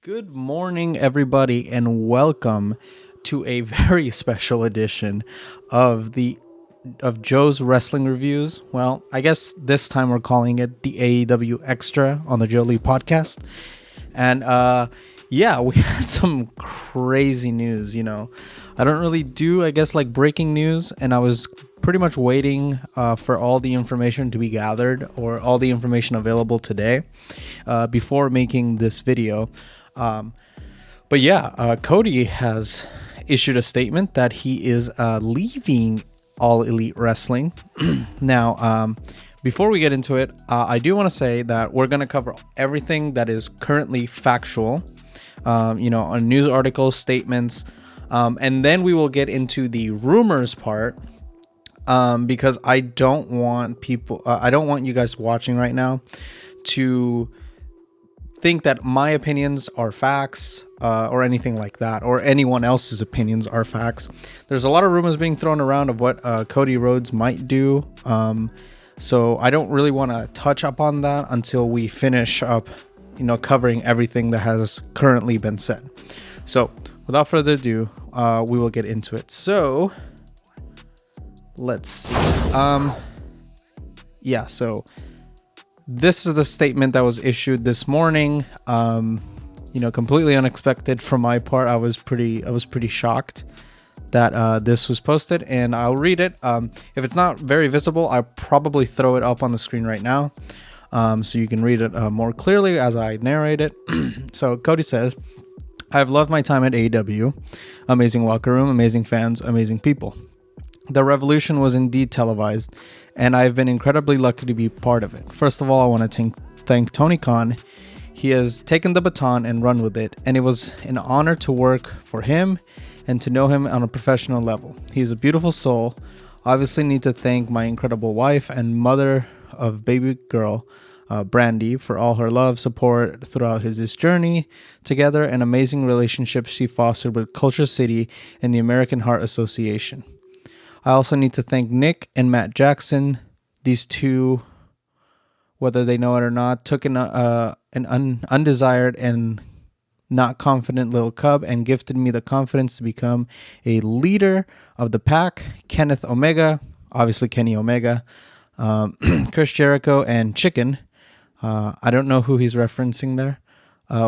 Good morning, everybody, and welcome to a very special edition of Joe's Wrestling Reviews. Well, I guess this time we're calling it the AEW Extra on the Joe Lee podcast. And yeah, we had some crazy news. I don't really do, I guess, like breaking news, and I was pretty much waiting for all the information to be gathered or all the information available today before making this video. But yeah, Cody has issued a statement that he is leaving All Elite Wrestling. Now, before we get into it, I do want to say that we're going to cover everything that is currently factual, on news articles, statements, and then we will get into the rumors part, because I don't want you guys watching right now to think that my opinions are facts or anything like that, or anyone else's opinions are facts. There's a lot of rumors being thrown around of what Cody Rhodes might do, so I don't really want to touch up on that until we finish up covering everything that has currently been said. So without further ado, we will get into it. So let's see. So this is the statement that was issued this morning. Completely unexpected from my part. I was pretty shocked that this was posted, and I'll read it. If it's not very visible, I'll probably throw it up on the screen right now, so you can read it more clearly as I narrate it. So Cody says, "I have loved my time at AEW. Amazing locker room, amazing fans, amazing people. The revolution was indeed televised, and I've been incredibly lucky to be part of it. First of all, I want to thank Tony Khan. He has taken the baton and run with it, and it was an honor to work for him and to know him on a professional level. He's a beautiful soul. Obviously need to thank my incredible wife and mother of baby girl, Brandy, for all her love, support throughout his journey together, and amazing relationships she fostered with Culture City and the American Heart Association. I also need to thank Nick and Matt Jackson. These two, whether they know it or not, took an undesired and not confident little cub and gifted me the confidence to become a leader of the pack. Kenneth Omega, obviously Kenny Omega, Chris Jericho, and Chicken." I don't know who he's referencing there.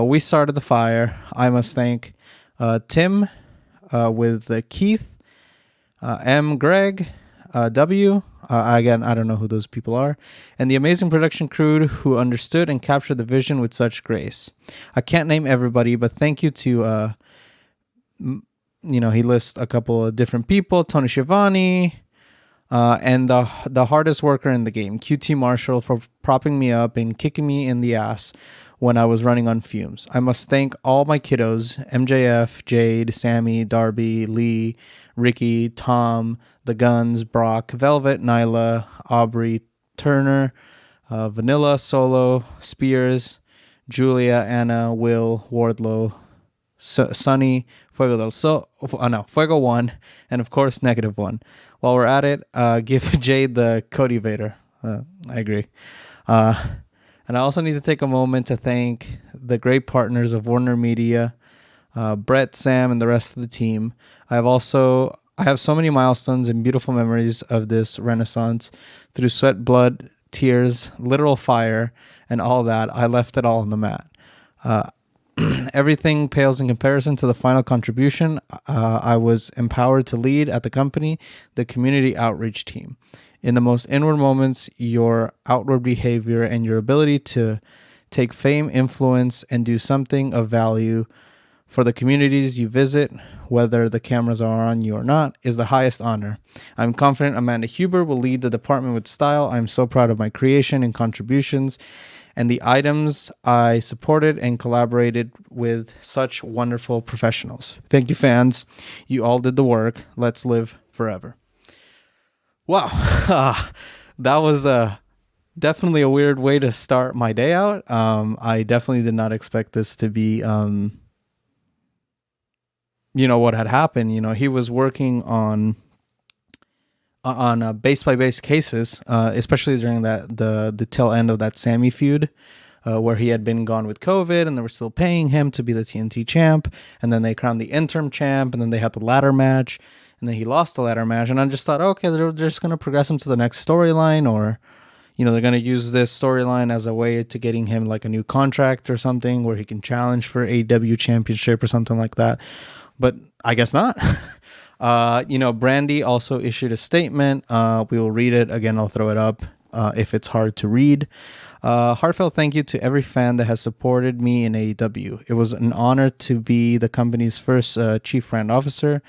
"We started the fire. I must thank Tim with Keith, M. Greg, W. Again, I don't know who those people are, and the amazing production crew who understood and captured the vision with such grace. I can't name everybody, but thank you to, he lists a couple of different people, Tony Schiavone, and the hardest worker in the game, QT Marshall, for propping me up and kicking me in the ass when I was running on fumes. I must thank all my kiddos, MJF, Jade, Sammy, Darby, Lee, Ricky, Tom, The Guns, Brock, Velvet, Nyla, Aubrey, Turner, Vanilla, Solo, Spears, Julia, Anna, Will, Wardlow, Sunny, Fuego 1, and of course Negative 1. While we're at it, give Jade the Cody Vader. I agree. And I also need to take a moment to thank the great partners of Warner Media, Brett, Sam, and the rest of the team. I have so many milestones and beautiful memories of this renaissance through sweat, blood, tears, literal fire, and all that. I left it all on the mat. Everything pales in comparison to the final contribution I was empowered to lead at the company, the community outreach team. In the most inward moments, your outward behavior and your ability to take fame, influence, and do something of value for the communities you visit, whether the cameras are on you or not, is the highest honor. I'm confident Amanda Huber will lead the department with style. I'm so proud of my creation and contributions and the items I supported and collaborated with such wonderful professionals. Thank you, fans. You all did the work. Let's live forever." Wow. That was definitely a weird way to start my day out. I definitely did not expect this to be, what had happened. He was working on base by base cases, especially during the tail end of that Sammy feud. where he had been gone with COVID, and they were still paying him to be the TNT champ. And then they crowned the interim champ, and then they had the ladder match, and then he lost the ladder match. And I just thought, okay, they're just going to progress him to the next storyline, or they're going to use this storyline as a way to getting him like a new contract or something where he can challenge for AEW championship or something like that. But I guess not. Brandy also issued a statement. We will read it. Again, I'll throw it up if it's hard to read. Heartfelt thank you to every fan that has supported me in AEW. It was an honor to be the company's first chief brand officer.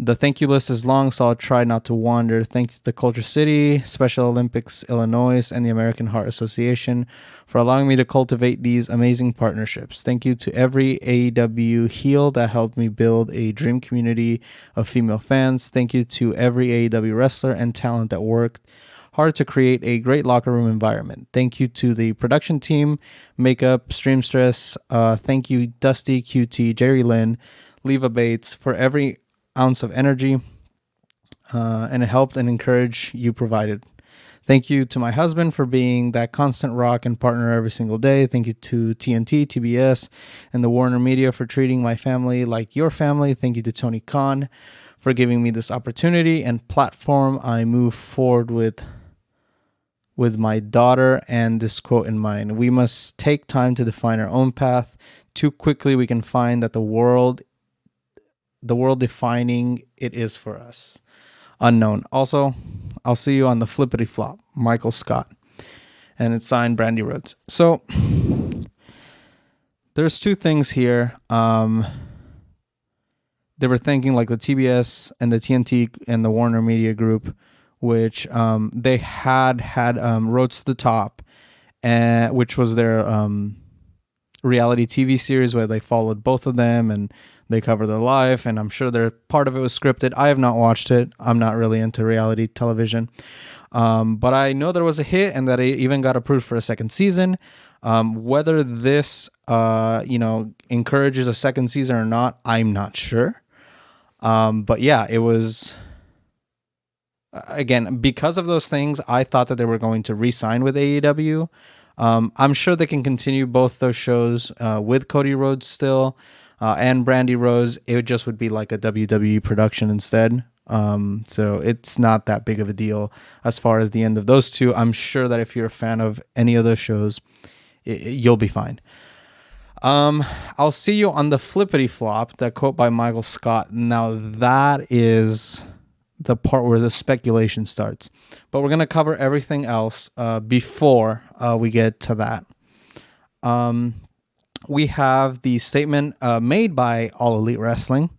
The thank you list is long, so I'll try not to wander. Thank you to the Culture City, Special Olympics Illinois, and the American Heart Association for allowing me to cultivate these amazing partnerships. Thank you to every AEW heel that helped me build a dream community of female fans. Thank you to every AEW wrestler and talent that worked hard to create a great locker room environment. Thank you to the production team, makeup, Streamstress. Thank you, Dusty, QT, Jerry Lynn, Leva Bates, for every ounce of energy and help and encourage you provided. Thank you to my husband for being that constant rock and partner every single day. Thank you to TNT, TBS, and the Warner Media for treating my family like your family. Thank you to Tony Khan for giving me this opportunity and platform. I move forward with my daughter and this quote in mind: we must take time to define our own path. Too quickly we can find that the world defining it is for us. Unknown. Also, I'll see you on the flippity flop. Michael Scott. And it's signed Brandy Rhodes. So there's two things here. They were thinking like the TBS and the TNT and the Warner Media Group, which they had Rhodes to the Top, which was their reality TV series where they followed both of them and they cover their life, and I'm sure part of it was scripted. I have not watched it. I'm not really into reality television. But I know there was a hit and that it even got approved for a second season. Whether this, encourages a second season or not, I'm not sure. But yeah, it was, again, because of those things, I thought that they were going to re-sign with AEW. I'm sure they can continue both those shows with Cody Rhodes still. And Brandy Rhodes, it just would be like a WWE production instead. So it's not that big of a deal as far as the end of those two. I'm sure that if you're a fan of any of those shows, you'll be fine. I'll see you on the flippity flop, that quote by Michael Scott. Now that is the part where the speculation starts. But we're going to cover everything else before we get to that. We have the statement made by All Elite Wrestling.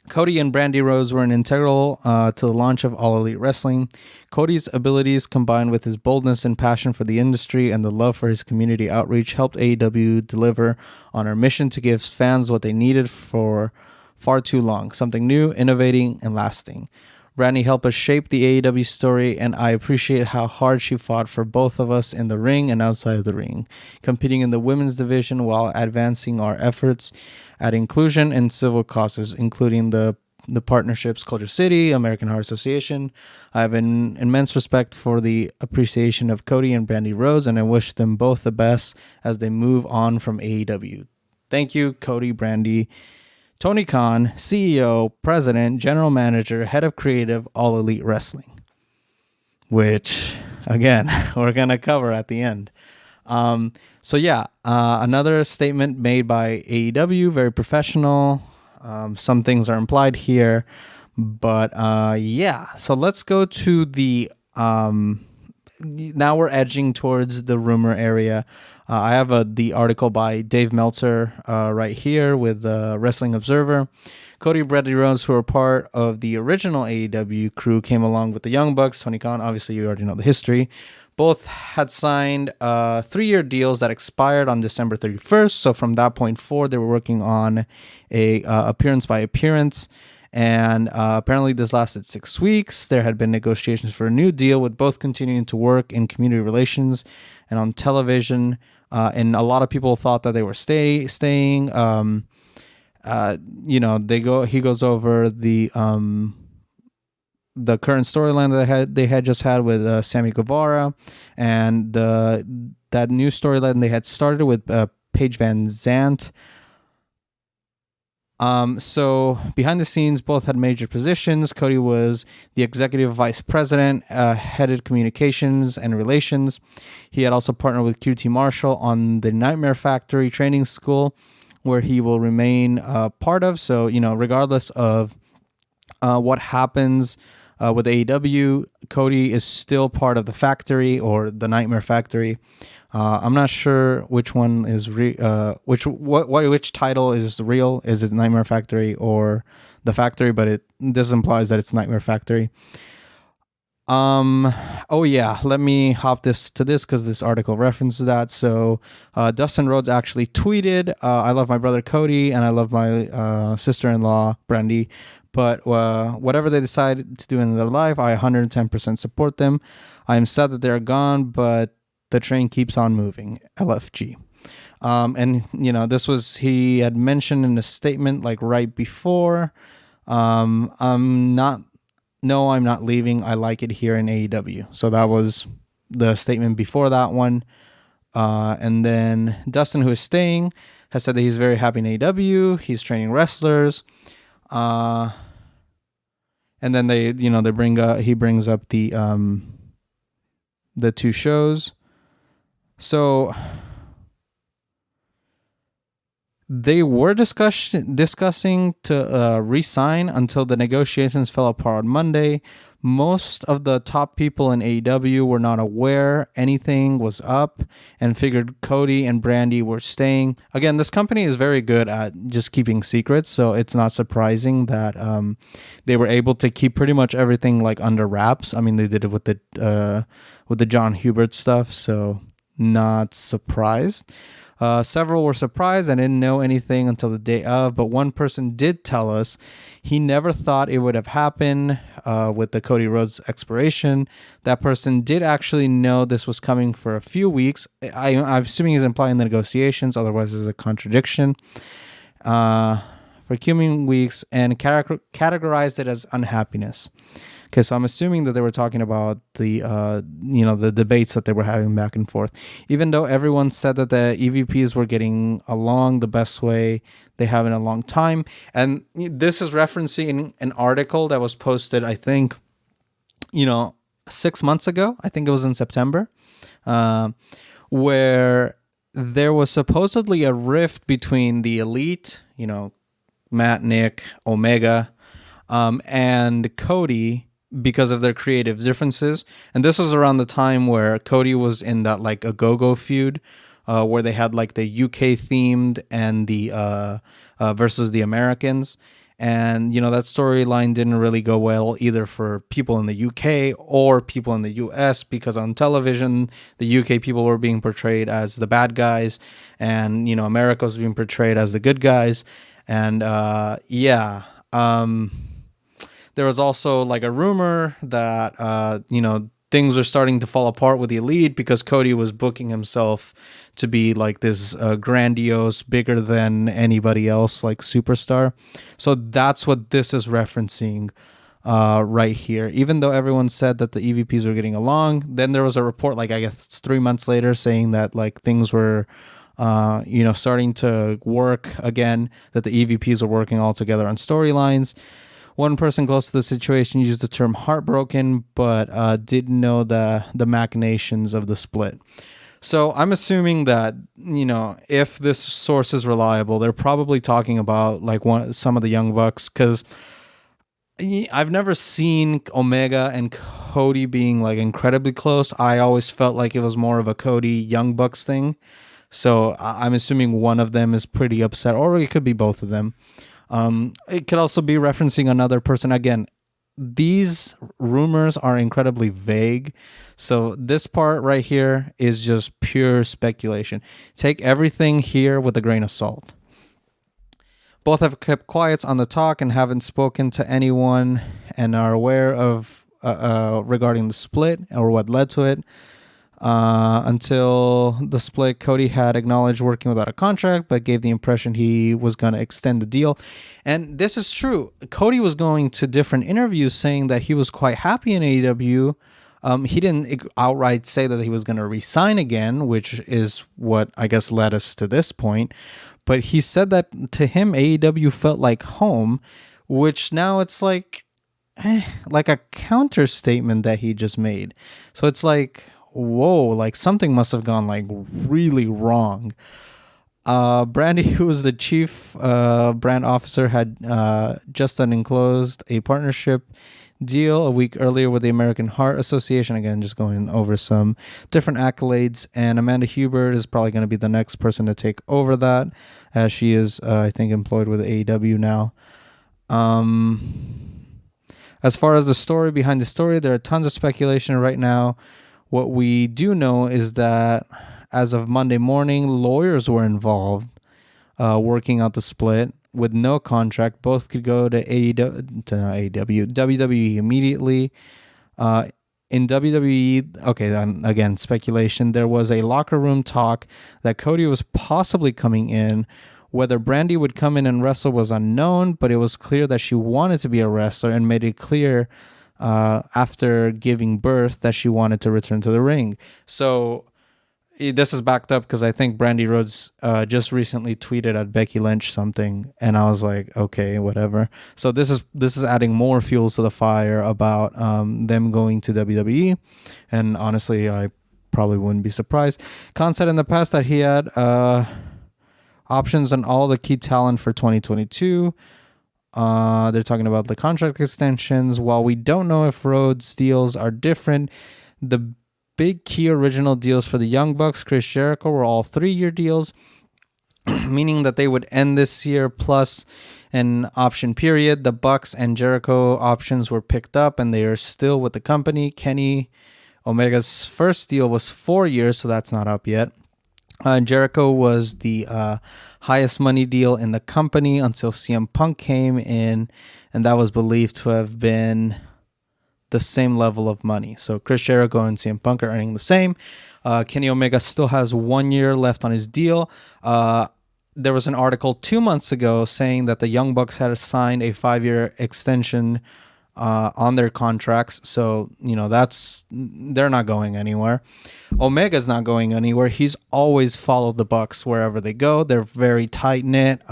Cody and Brandy Rhodes were an integral to the launch of All Elite Wrestling. Cody's abilities, combined with his boldness and passion for the industry and the love for his community outreach, helped AEW deliver on our mission to give fans what they needed for far too long: something new, innovating, and lasting. Brandy helped us shape the AEW story, and I appreciate how hard she fought for both of us in the ring and outside of the ring, competing in the women's division while advancing our efforts at inclusion and civil causes, including the partnerships Culture City, American Heart Association. I have an immense respect for the appreciation of Cody and Brandy Rhodes, and I wish them both the best as they move on from AEW. Thank you, Cody, Brandy. Tony Khan, CEO, President, General Manager, Head of Creative, All Elite Wrestling. Which, again, we're going to cover at the end. Another statement made by AEW, very professional. Some things are implied here. But, so let's go to the... now we're edging towards the rumor area. I have the article by Dave Meltzer right here with Wrestling Observer. Cody and Brandy Rhodes, who are part of the original AEW crew, came along with the Young Bucks. Tony Khan, obviously you already know the history. Both had signed 3-year deals that expired on December 31st. So from that point forward, they were working on a appearance by appearance. And apparently this lasted 6 weeks. There had been negotiations for a new deal, with both continuing to work in community relations and on television. And a lot of people thought that they were staying. He goes over the the current storyline that they had just had with Sammy Guevara, and that new storyline they had started with Paige Van Zant. So behind the scenes, both had major positions. Cody was the executive vice president, headed communications and relations. He had also partnered with QT Marshall on the Nightmare Factory training school, where he will remain part of. So, regardless of what happens with AEW, Cody is still part of the factory or the Nightmare Factory. I'm not sure which one is which title is real. Is it Nightmare Factory or the Factory? But this implies that it's Nightmare Factory. Oh yeah, let me hop this because this article references that. So Dustin Rhodes actually tweeted, I love my brother Cody and I love my sister-in-law Brandy, but whatever they decide to do in their life, I 110% support them. I am sad that they're gone, but the train keeps on moving. LFG. And he had mentioned in a statement like right before, I'm not leaving. I like it here in AEW. So that was the statement before that one. And then Dustin, who is staying, has said that he's very happy in AEW. He's training wrestlers. And then he brings up the two shows. So they were discussing to re-sign until the negotiations fell apart on Monday. Most of the top people in AEW were not aware anything was up and figured Cody and Brandy were staying. Again, this company is very good at just keeping secrets, so it's not surprising that they were able to keep pretty much everything like under wraps. I mean, they did it with the John Hubert stuff, so not surprised. Several were surprised and didn't know anything until the day of, but one person did tell us he never thought it would have happened with the Cody Rhodes expiration. That person did actually know this was coming for a few weeks. I'm assuming he's implying the negotiations, otherwise there's a contradiction. For coming weeks and categorized it as unhappiness. Okay, so I'm assuming that they were talking about the debates that they were having back and forth. Even though everyone said that the EVPs were getting along the best way they have in a long time. And this is referencing an article that was posted, I think, 6 months ago. I think it was in September, where there was supposedly a rift between the Elite, Matt, Nick, Omega, and Cody, because of their creative differences. And this was around the time where Cody was in that like a go-go feud, where they had like the UK themed and the versus the Americans. And, that storyline didn't really go well either for people in the UK or people in the US, because on television, the UK people were being portrayed as the bad guys and, America was being portrayed as the good guys. And, there was also like a rumor that, things are starting to fall apart with the Elite because Cody was booking himself to be like this grandiose, bigger than anybody else, like superstar. So that's what this is referencing right here. Even though everyone said that the EVPs were getting along, then there was a report, like I guess 3 months later, saying that like things were starting to work again, that the EVPs were working all together on storylines. One person close to the situation used the term heartbroken, but didn't know the machinations of the split. So I'm assuming that, if this source is reliable, they're probably talking about like some of the Young Bucks, because I've never seen Omega and Cody being like incredibly close. I always felt like it was more of a Cody Young Bucks thing. So I'm assuming one of them is pretty upset, or it could be both of them. It could also be referencing another person. Again, these rumors are incredibly vague. So this part right here is just pure speculation. Take everything here with a grain of salt. Both have kept quiet on the talk and haven't spoken to anyone and are aware of regarding the split or what led to it. Until the split, Cody had acknowledged working without a contract, but gave the impression he was going to extend the deal. And this is true. Cody was going to different interviews saying that he was quite happy in AEW. He didn't outright say that he was going to resign again, which is what I guess led us to this point. But he said that to him, AEW felt like home, which now it's like a counter statement that he just made. So it's like, whoa, like something must have gone like really wrong. Brandy, who was the chief brand officer, had just enclosed a partnership deal a week earlier with the American Heart Association. Again, just going over some different accolades. And Amanda Hubert is probably going to be the next person to take over that, as she is, I think, employed with AEW now. As far as the story behind the story, there are tons of speculation right now. What we do know is that as of Monday morning, lawyers were involved working out the split with no contract. Both could go to WWE immediately. In WWE, okay, then again, speculation. There was a locker room talk that Cody was possibly coming in. Whether Brandy would come in and wrestle was unknown, but it was clear that she wanted to be a wrestler and made it clear after giving birth that she wanted to return to the ring. So this is backed up because I think Brandy Rhodes just recently tweeted at Becky Lynch something, and I was like, okay, whatever. So this is adding more fuel to the fire about them going to WWE, and honestly, I probably wouldn't be surprised. Khan said in the past that he had options on all the key talent for 2022. They're talking about the contract extensions. While we don't know if Rhodes' deals are different, the big key original deals for the Young Bucks, Chris Jericho, were all 3-year deals, meaning that they would end this year plus an option period. The Bucks and Jericho options were picked up and they are still with the company. Kenny Omega's first deal was 4 years, so that's not up yet. Jericho was the highest money deal in the company until CM Punk came in, and that was believed to have been the same level of money. So Chris Jericho and CM Punk are earning the same. Kenny Omega still has 1 year left on his deal. There was an article 2 months ago saying that the Young Bucks had signed a 5-year extension on their contracts. So, they're not going anywhere. Omega's not going anywhere. He's always followed the Bucks wherever they go. They're very tight-knit.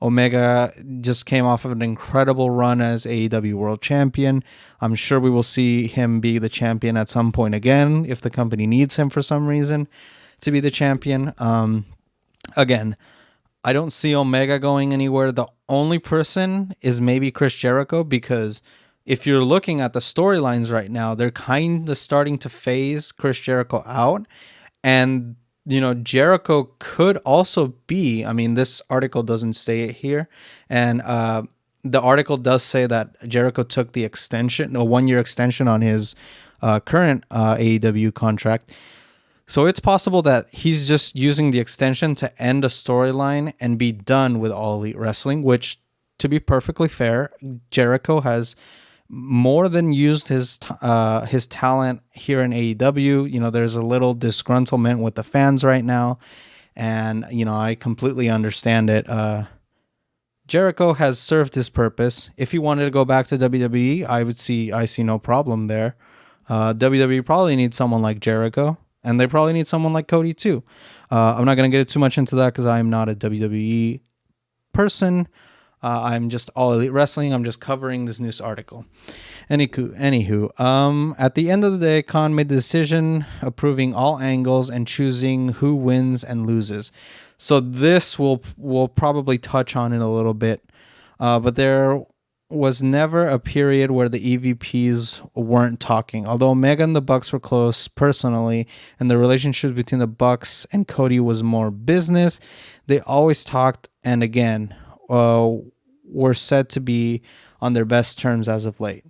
Omega just came off of an incredible run as AEW World Champion. I'm sure we will see him be the champion at some point again if the company needs him for some reason to be the champion. Again, I don't see Omega going anywhere. The only person is maybe Chris Jericho, because if you're looking at the storylines right now, they're kind of starting to phase Chris Jericho out. And, Jericho could also be, this article doesn't say it here. And the article does say that Jericho took the extension, a 1-year extension on his current AEW contract. So it's possible that he's just using the extension to end a storyline and be done with All Elite Wrestling, which, to be perfectly fair, Jericho has more than used his talent here in AEW. There's a little disgruntlement with the fans right now, and I completely understand it. Jericho has served his purpose. If he wanted to go back to WWE, I see no problem there. WWE probably needs someone like Jericho, and they probably need someone like Cody too. I'm not going to get too much into that because I'm not a WWE person. I'm just All Elite Wrestling. I'm just covering this news article. Anywho, at the end of the day, Khan made the decision, approving all angles and choosing who wins and loses. So this we'll probably touch on in a little bit. But there was never a period where the EVPs weren't talking. Although Omega and the Bucks were close personally, and the relationship between the Bucks and Cody was more business, they always talked, and again, were said to be on their best terms as of late.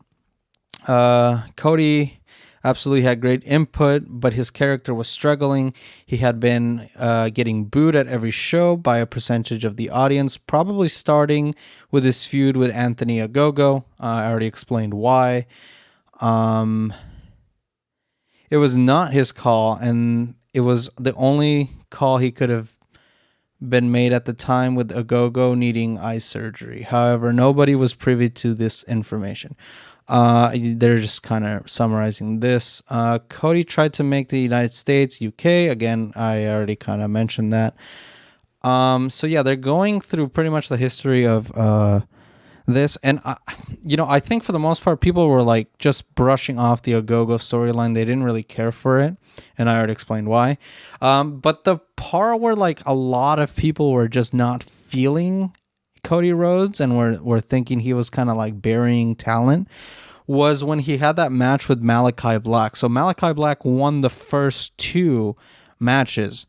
Cody absolutely had great input, but his character was struggling. He had been getting booed at every show by a percentage of the audience, probably starting with his feud with Anthony Ogogo. I already explained why. It was not his call, and it was the only call he could have been made at the time, with Ogogo needing eye surgery. However, nobody was privy to this information. They're just kind of summarizing this. Cody tried to make the United States, UK. Again, I already kind of mentioned that. So yeah, they're going through pretty much the history of this, and I think for the most part, people were like just brushing off the Ogogo storyline. They didn't really care for it, and I already explained why. But the part where like a lot of people were just not feeling Cody Rhodes and were thinking he was kind of like burying talent was when he had that match with Malachi Black. So Malachi Black won the first 2 matches,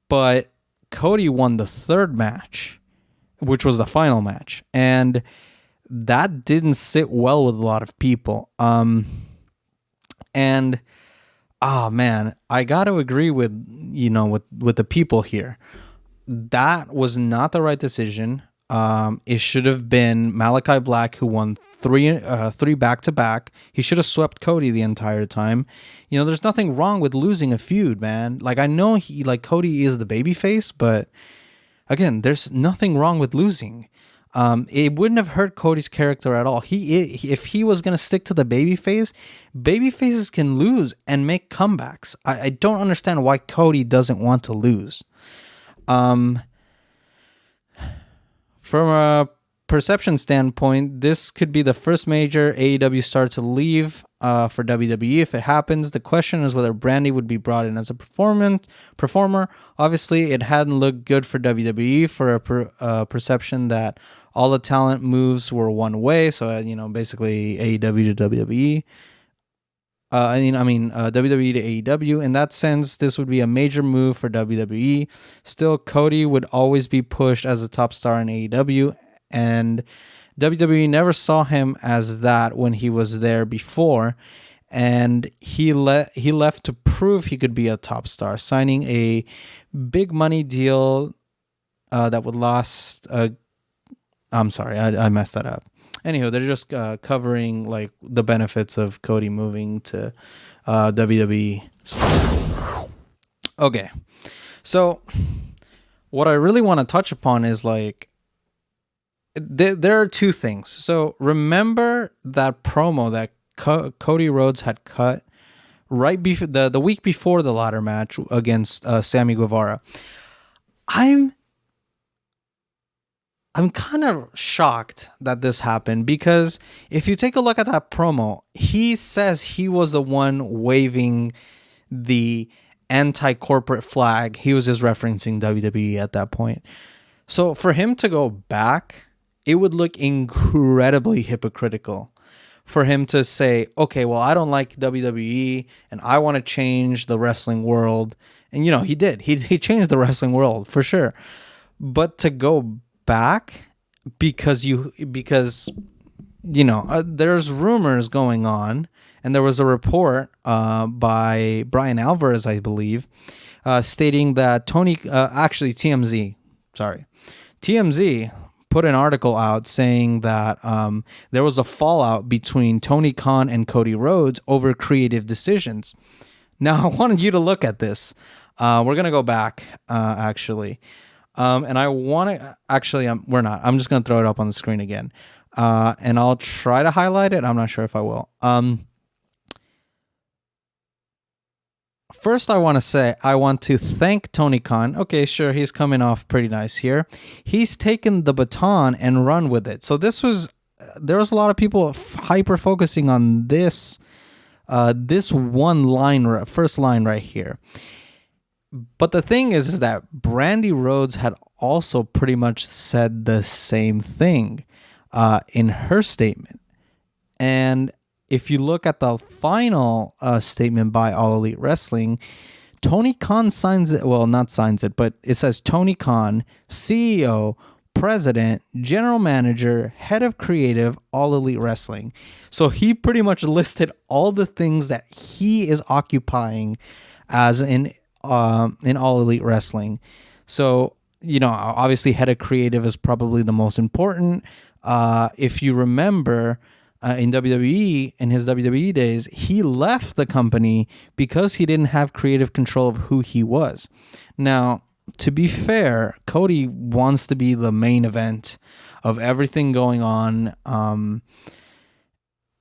but Cody won the 3rd match, which was the final match, and that didn't sit well with a lot of people. And man, I got to agree with with the people here. That was not the right decision. It should have been Malachi Black who won 3 back to back. He should have swept Cody the entire time. There's nothing wrong with losing a feud, man. Like, I know Cody is the babyface, but again, there's nothing wrong with losing. It wouldn't have hurt Cody's character at all. If he was gonna stick to the babyface, babyfaces can lose and make comebacks. I don't understand why Cody doesn't want to lose. From a perception standpoint, this could be the first major AEW star to leave for WWE. If it happens, the question is whether Brandy would be brought in as a performer. Obviously, it hadn't looked good for WWE for a perception that all the talent moves were one way. So, basically AEW to WWE. WWE to AEW. In that sense, this would be a major move for WWE. Still, Cody would always be pushed as a top star in AEW, and WWE never saw him as that when he was there before, and he left to prove he could be a top star, signing a big money deal that would last. I'm sorry, I messed that up. Anywho, they're just covering like the benefits of Cody moving to WWE. Okay, so what I really want to touch upon is like there are 2 things. So remember that promo that Cody Rhodes had cut right before the week before the ladder match against Sammy Guevara. I'm kind of shocked that this happened, because if you take a look at that promo, he says he was the one waving the anti-corporate flag. He was just referencing WWE at that point. So for him to go back, it would look incredibly hypocritical for him to say, okay, well, I don't like WWE and I want to change the wrestling world. And, he did. He changed the wrestling world for sure. But to go back because there's rumors going on, and there was a report by Brian Alvarez, I believe, stating that TMZ put an article out saying that there was a fallout between Tony Khan and Cody Rhodes over creative decisions. Now, I wanted you to look at this. We're going to go back, actually. And I want to... Actually, we're not. I'm just going to throw it up on the screen again. And I'll try to highlight it. I'm not sure if I will. First, I want to thank Tony Khan. Okay, sure, he's coming off pretty nice here. He's taken the baton and run with it. So there was a lot of people hyper focusing on this one line, first line right here. But the thing is that Brandy Rhodes had also pretty much said the same thing in her statement. And if you look at the final statement by All Elite Wrestling, Tony Khan signs it. Well, not signs it, but it says Tony Khan, CEO, President, General Manager, Head of Creative, All Elite Wrestling. So he pretty much listed all the things that he is occupying as in All Elite Wrestling. So, obviously Head of Creative is probably the most important. If you remember, in WWE, in his WWE days, he left the company because he didn't have creative control of who he was. Now, to be fair, Cody wants to be the main event of everything going on.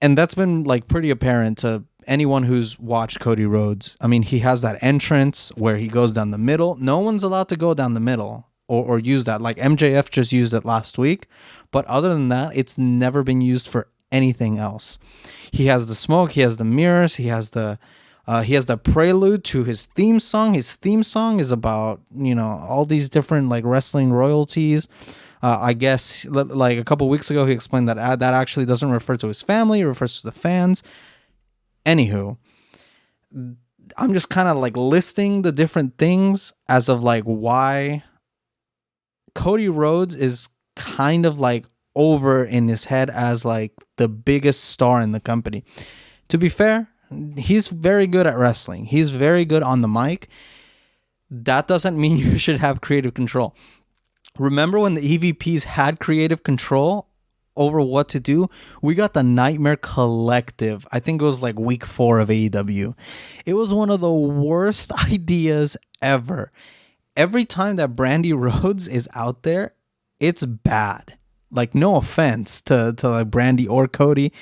And that's been like pretty apparent to anyone who's watched Cody Rhodes. I mean, he has that entrance where he goes down the middle. No one's allowed to go down the middle or use that. Like MJF just used it last week. But other than that, it's never been used for anything else. He has the smoke. He has the mirrors. He has the prelude to his theme song. His theme song is about, all these different like wrestling royalties. I guess like a couple weeks ago, he explained that that actually doesn't refer to his family. It refers to the fans. Anywho, I'm just kind of like listing the different things as of like why Cody Rhodes is kind of like over in his head as like the biggest star in the company. To be fair, he's very good at wrestling. He's very good on the mic. That doesn't mean you should have creative control. Remember when the EVPs had creative control over what to do? We got the Nightmare Collective. I think it was like week 4 of AEW. It was one of the worst ideas ever. Every time that Brandy Rhodes is out there, it's bad. Like, no offense to like Brandy or Cody,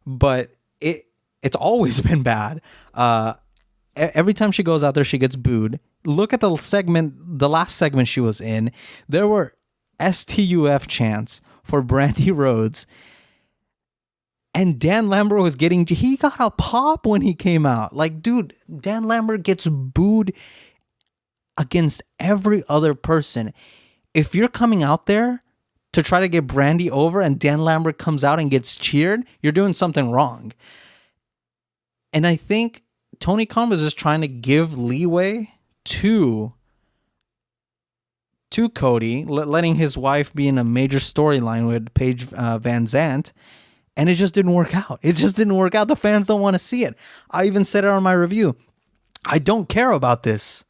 but it's always been bad. Every time she goes out there, she gets booed. Look at the last segment she was in. There were STUF chants for Brandy Rhodes. And Dan Lambert he got a pop when he came out. Like, dude, Dan Lambert gets booed against every other person. If you're coming out there to try to get Brandy over and Dan Lambert comes out and gets cheered, you're doing something wrong. And I think Tony Khan was just trying to give leeway to Cody, letting his wife be in a major storyline with Paige Van Zandt, and it just didn't work out. It just didn't work out. The fans don't want to see it. I even said it on my review. I don't care about this.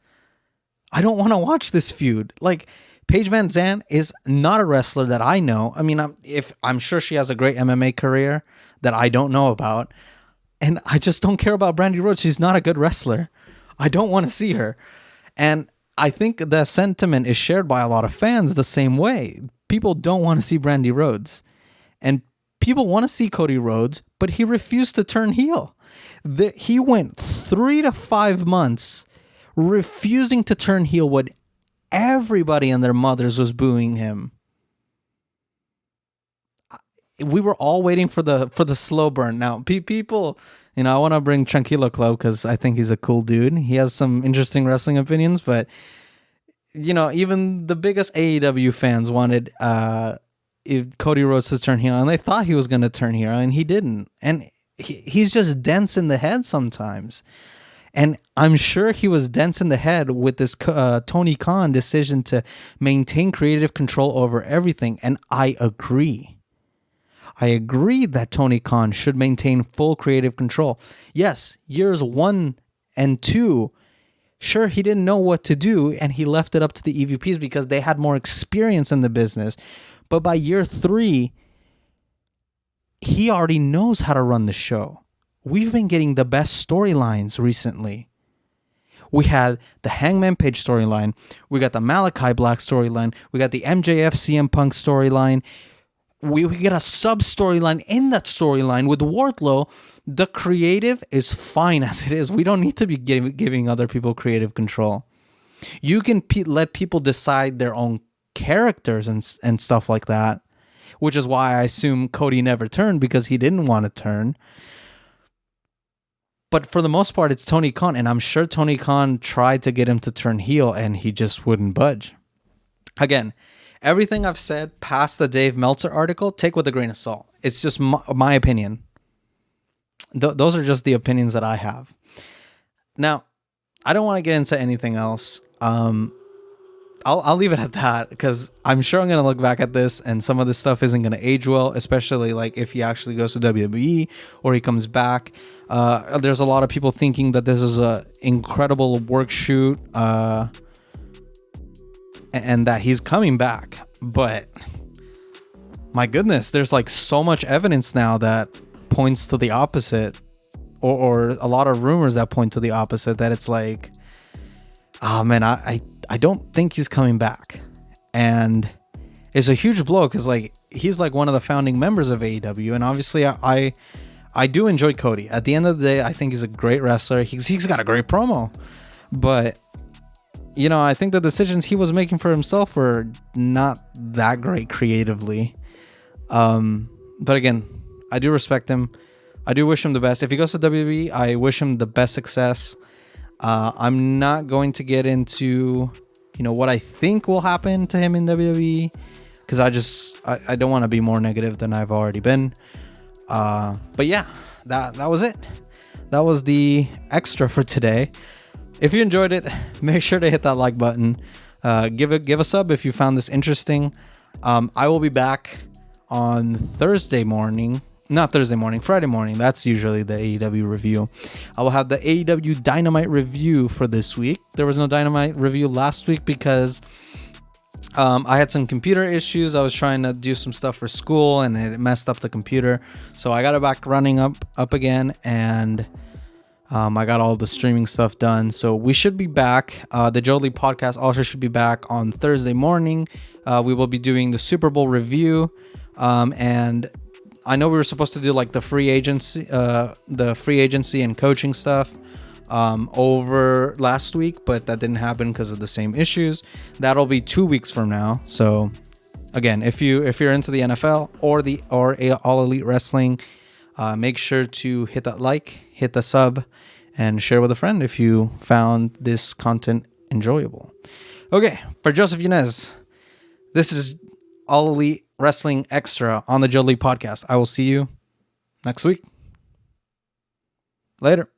I don't want to watch this feud. Like, Paige Van Zandt is not a wrestler that I know. I mean, I'm sure she has a great MMA career that I don't know about. And I just don't care about Brandy Rhodes. She's not a good wrestler. I don't want to see her. And I think the sentiment is shared by a lot of fans the same way. People don't want to see Brandy Rhodes. And people want to see Cody Rhodes, but he refused to turn heel. He went 3 to 5 months refusing to turn heel when everybody and their mothers was booing him. We were all waiting for the slow burn. Now, people, I want to bring Tranquilo Club because I think he's a cool dude. He has some interesting wrestling opinions, but even the biggest AEW fans wanted Cody Rhodes to turn heel, and they thought he was going to turn heel, and he didn't. And he's just dense in the head sometimes. And I'm sure he was dense in the head with this Tony Khan decision to maintain creative control over everything. And I agree. I agree that Tony Khan should maintain full creative control. Yes, years 1 and 2, sure, he didn't know what to do, and he left it up to the EVPs because they had more experience in the business. But by year 3, he already knows how to run the show. We've been getting the best storylines recently. We had the Hangman Page storyline. We got the Malachi Black storyline. We got the MJF CM Punk storyline. We get a sub-storyline in that storyline with Wardlow. The creative is fine as it is. We don't need to be giving other people creative control. You can let people decide their own characters and stuff like that, which is why I assume Cody never turned, because he didn't want to turn. But for the most part, it's Tony Khan, and I'm sure Tony Khan tried to get him to turn heel, and he just wouldn't budge. Again, everything I've said past the Dave Meltzer article, take with a grain of salt. It's just my opinion. Those are just the opinions that I have. Now, I don't want to get into anything else. I'll leave it at that, because I'm sure I'm going to look back at this and some of this stuff isn't going to age well, especially like if he actually goes to WWE or he comes back. There's a lot of people thinking that this is a incredible work shoot and that he's coming back. But my goodness, there's like so much evidence now that points to the opposite, or a lot of rumors that point to the opposite, that it's like, oh man, I don't think he's coming back. And it's a huge blow because like he's like one of the founding members of AEW, and obviously I do enjoy Cody. At the end of the day, I think he's a great wrestler. He's got a great promo, but you know, I think the decisions he was making for himself were not that great creatively. But again, I do respect him. I do wish him the best. If he goes to WWE, I wish him the best success. I'm not going to get into, you know, what I think will happen to him in WWE, because I don't want to be more negative than I've already been. But yeah, that was it. That was the extra for today. If you enjoyed it, make sure to hit that like button. Give a sub if you found this interesting. I will be back on Friday morning. That's usually the AEW review. I will have the AEW Dynamite review for this week. There was no Dynamite review last week because I had some computer issues. I was trying to do some stuff for school and it messed up the computer. So I got it back running up again, and I got all the streaming stuff done. So we should be back. The Jolie podcast also should be back on Thursday morning. We will be doing the Super Bowl review. And I know we were supposed to do like the free agency and coaching stuff over last week, but that didn't happen because of the same issues. That'll be 2 weeks from now. So again, if you're into the NFL or All Elite Wrestling, make sure to hit that like, hit the sub, and share with a friend if you found this content enjoyable. Okay, for Joseph Yanez, this is All Elite Wrestling Extra on the Jolie podcast. I will see you next week. Later.